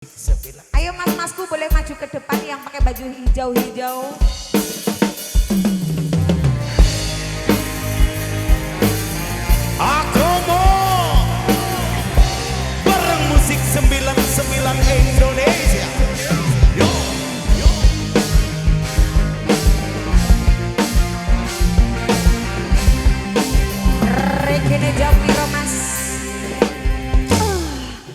Ayo mas-masku boleh maju ke depan yang pakai baju hijau-hijau. Aku mau bareng musik 99 Indonesia. Yo, yo. Regene jam piro mas?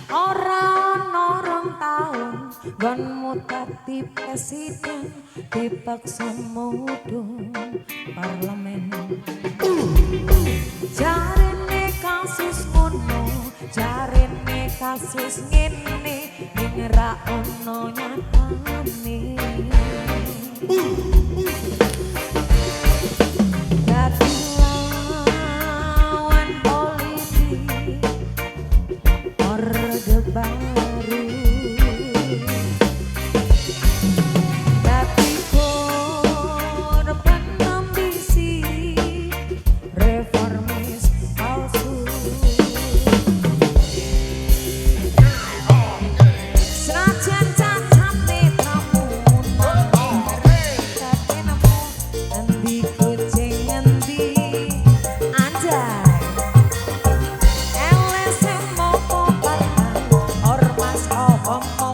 Orang tahun gonmu tadi presiden dipaksa mudun parlemen. Jarene kasus ngono, jarene kasus ngene, ning ra ono nyatane. Dadi lawan politik, orde baru. Dadi korban ambisi, reformis palsu. Senajan cacate pramun, tapi nemu endi kucing endi anjay. LSM mopo batang, ormas omong